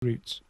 roots.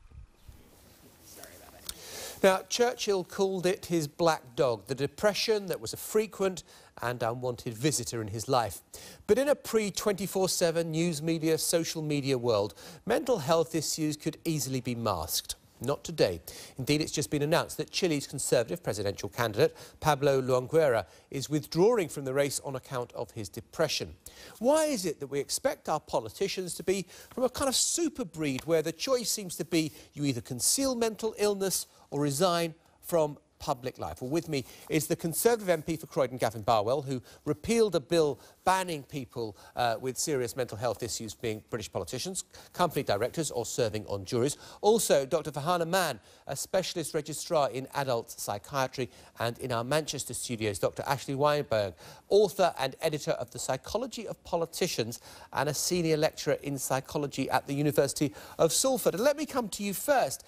Now, Churchill called it his black dog, the depression that was a frequent and unwanted visitor in his life. But in a pre-24/7 news media, social media world, mental health issues could easily be masked. Not today. Indeed, it's just been announced that Chile's Conservative presidential candidate, Pablo Longueira, is withdrawing from the race on account of his depression. Why is it that we expect our politicians to be from a kind of super breed where the choice seems to be you either conceal mental illness or resign from public life? Well, with me is the Conservative MP for Croydon, Gavin Barwell, who repealed a bill banning people with serious mental health issues being British politicians, company directors or serving on juries. Also, Dr Farhana Mann, a specialist registrar in adult psychiatry, and in our Manchester studios, Dr Ashley Weinberg, author and editor of The Psychology of Politicians and a senior lecturer in psychology at the University of Salford. And let me come to you first.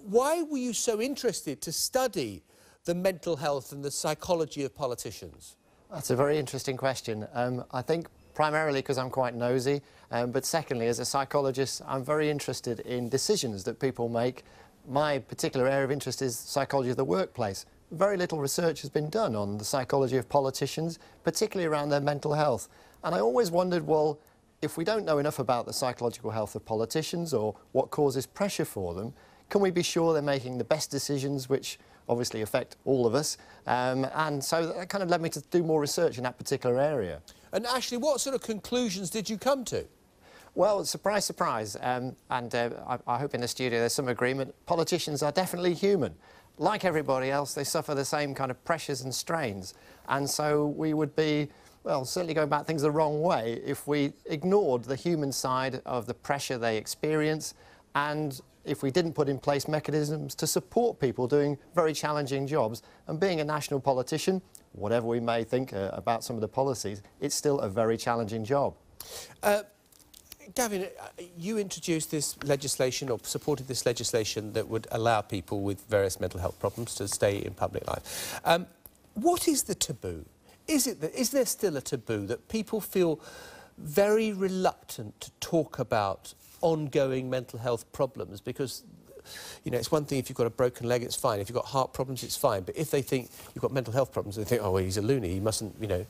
Why were you so interested to study the mental health and the psychology of politicians? That's a very interesting question. I think primarily because I'm quite nosy, but secondly, as a psychologist, I'm very interested in decisions that people make. My particular area of interest is psychology of the workplace. Very little research has been done on the psychology of politicians, particularly around their mental health. And I always wondered, well, if we don't know enough about the psychological health of politicians or what causes pressure for them, can we be sure they're making the best decisions, which obviously affect all of us? And so that kind of led me to do more research in that particular area. And Ashley, what sort of conclusions did you come to? Well, surprise, surprise, I hope in the studio there's some agreement. Politicians are definitely human. Like everybody else, they suffer the same kind of pressures and strains. And so we would be, well, certainly going about things the wrong way if we ignored the human side of the pressure they experience, and if we didn't put in place mechanisms to support people doing very challenging jobs. And being a national politician, whatever we may think about some of the policies, it's still a very challenging job. Gavin, you introduced this legislation or supported this legislation that would allow people with various mental health problems to stay in public life. What is the taboo? Is there still a taboo that people feel very reluctant to talk about ongoing mental health problems? Because, you know, it's one thing if you've got a broken leg, it's fine. If you've got heart problems, it's fine. But if they think you've got mental health problems, they think, oh, well, he's a loony, he mustn't, you know.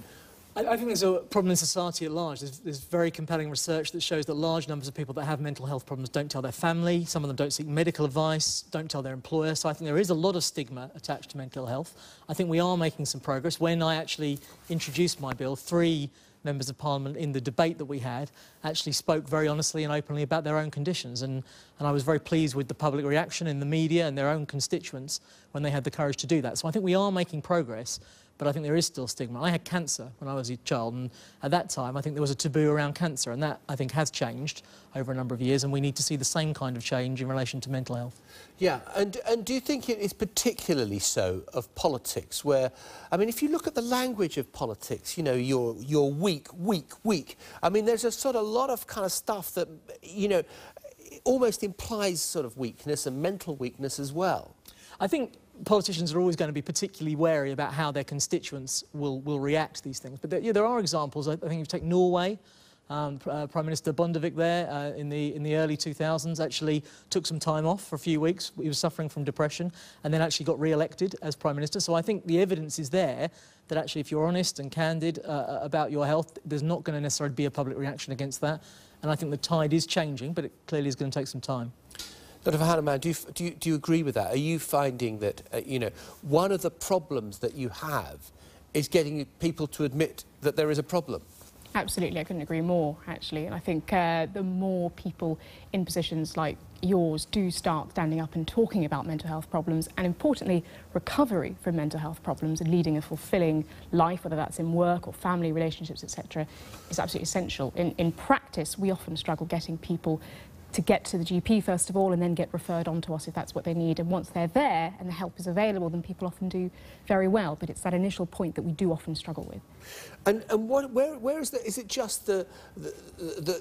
I think there's a problem in society at large. There's very compelling research that shows that large numbers of people that have mental health problems don't tell their family. Some of them don't seek medical advice, don't tell their employer. So I think there is a lot of stigma attached to mental health. I think we are making some progress. When I actually introduced my bill, 3 members of Parliament in the debate that we had actually spoke very honestly and openly about their own conditions, and I was very pleased with the public reaction in the media and their own constituents when they had the courage to do that. So I think we are making progress, but I think there is still stigma. I had cancer when I was a child, and at that time I think there was a taboo around cancer, and that I think has changed over a number of years, and we need to see the same kind of change in relation to mental health. Yeah, and do you think it is particularly so of politics, where, I mean, if you look at the language of politics, you know, you're weak. I mean, there's a sort of lot of kind of stuff that, you know, almost implies sort of weakness and mental weakness as well. I think politicians are always going to be particularly wary about how their constituents will react to these things. But there are examples. I think you take Norway. Prime Minister Bondevik there in the early 2000s actually took some time off for a few weeks. He was suffering from depression and then actually got re-elected as Prime Minister. So I think the evidence is there that actually if you're honest and candid about your health, there's not going to necessarily be a public reaction against that. And I think the tide is changing, but it clearly is going to take some time. Dr Farhana Mann, do you agree with that? Are you finding that, you know, one of the problems that you have is getting people to admit that there is a problem? Absolutely, I couldn't agree more, actually. And I think the more people in positions like yours do start standing up and talking about mental health problems, and importantly, recovery from mental health problems and leading a fulfilling life, whether that's in work or family relationships, etc., is absolutely essential. In practice, we often struggle getting people to get to the GP first of all and then get referred on to us if that's what they need. And once they're there and the help is available, then people often do very well. But it's that initial point that we do often struggle with. And where is that? Is it just the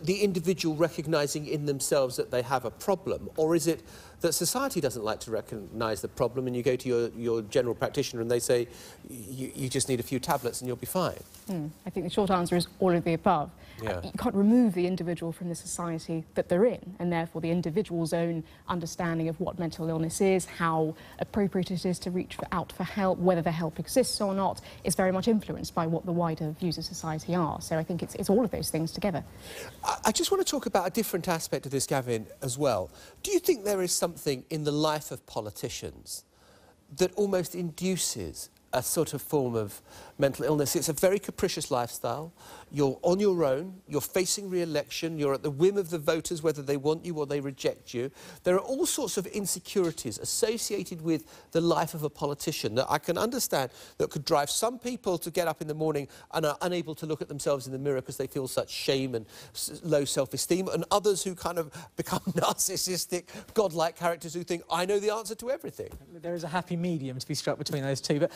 individual recognising in themselves that they have a problem, or is it that society doesn't like to recognise the problem and you go to your general practitioner and they say you just need a few tablets and you'll be fine? I think the short answer is all of the above. Yeah. You can't remove the individual from the society that they're in, and therefore the individual's own understanding of what mental illness is, how appropriate it is to reach out for help, whether the help exists or not, is very much influenced by what the wider views of society are. So I think it's all of those things together. I just want to talk about a different aspect of this, Gavin, as well. Do you think there is something in the life of politicians that almost induces a sort of form of mental illness? It's a very capricious lifestyle. You're on your own, you're facing re-election, you're at the whim of the voters whether they want you or they reject you. There are all sorts of insecurities associated with the life of a politician that I can understand that could drive some people to get up in the morning and are unable to look at themselves in the mirror because they feel such shame and low self-esteem, and others who kind of become narcissistic, godlike characters who think, I know the answer to everything. There is a happy medium to be struck between those two. But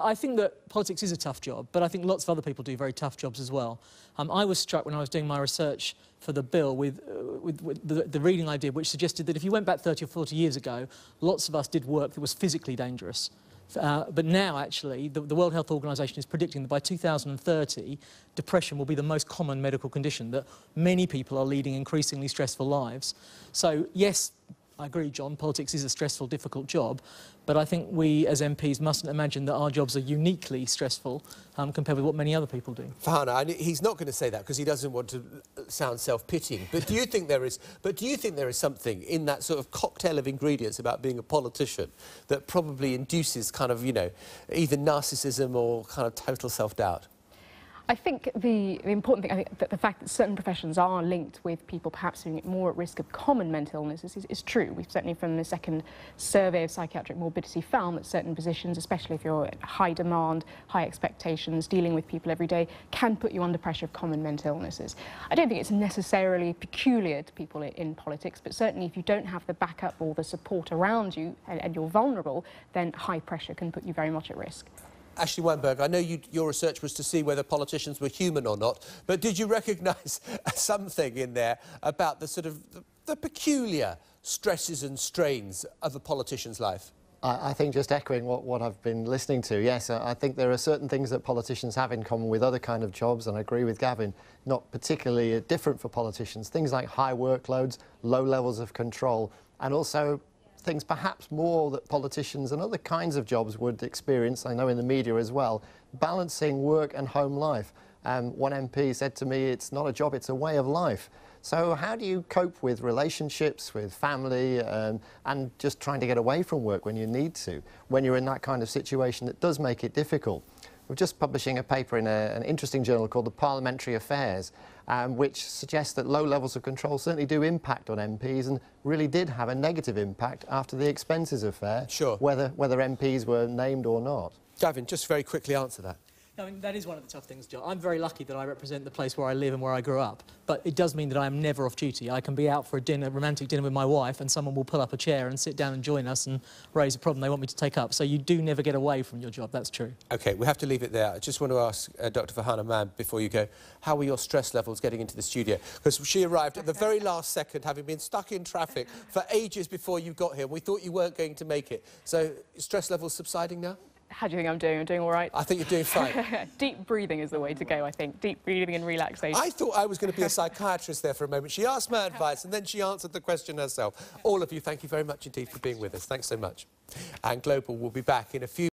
I think that politics is a tough job, but I think lots of other people do very tough jobs as well. I was struck when I was doing my research for the bill with the reading I did, which suggested that if you went back 30 or 40 years ago, lots of us did work that was physically dangerous. But now, actually, the World Health Organization is predicting that by 2030, depression will be the most common medical condition, that many people are leading increasingly stressful lives. So, yes, I agree, John, politics is a stressful, difficult job, but I think we, as MPs, mustn't imagine that our jobs are uniquely stressful compared with what many other people do. Farhana, he's not going to say that because he doesn't want to sound self-pitying, but do you think there is something in that sort of cocktail of ingredients about being a politician that probably induces kind of, you know, either narcissism or kind of total self-doubt? I think the important thing, I think that the fact that certain professions are linked with people perhaps being more at risk of common mental illnesses is true. We've certainly, from the second survey of psychiatric morbidity, found that certain positions, especially if you're at high demand, high expectations, dealing with people every day, can put you under pressure of common mental illnesses. I don't think it's necessarily peculiar to people in politics, but certainly if you don't have the backup or the support around you and you're vulnerable, then high pressure can put you very much at risk. Ashley Weinberg, I know your research was to see whether politicians were human or not, but did you recognise something in there about the sort of the peculiar stresses and strains of a politician's life? I think just echoing what I've been listening to, yes, I think there are certain things that politicians have in common with other kind of jobs, and I agree with Gavin, not particularly different for politicians. Things like high workloads, low levels of control, and also things perhaps more that politicians and other kinds of jobs would experience, I know in the media as well, balancing work and home life. One MP said to me, it's not a job, it's a way of life. So how do you cope with relationships, with family, and just trying to get away from work when you need to, when you're in that kind of situation that does make it difficult? We're just publishing a paper in an interesting journal called the Parliamentary Affairs, which suggests that low levels of control certainly do impact on MPs and really did have a negative impact after the expenses affair, sure, whether MPs were named or not. Gavin, just very quickly answer that. I mean, that is one of the tough things, John. I'm very lucky that I represent the place where I live and where I grew up, but it does mean that I am never off duty. I can be out for a dinner, romantic dinner with my wife, and someone will pull up a chair and sit down and join us and raise a problem they want me to take up. So you do never get away from your job, that's true. OK, we have to leave it there. I just want to ask Dr. Farhana Mann, before you go, how were your stress levels getting into the studio? Because she arrived at the very last second, having been stuck in traffic for ages before you got here. We thought you weren't going to make it. So stress levels subsiding now? How do you think I'm doing? I'm doing all right. I think you're doing fine. Deep breathing is the way to go, I think. Deep breathing and relaxation. I thought I was going to be a psychiatrist there for a moment. She asked my advice and then she answered the question herself. All of you, thank you very much indeed for being with us. Thanks so much. And Global will be back in a few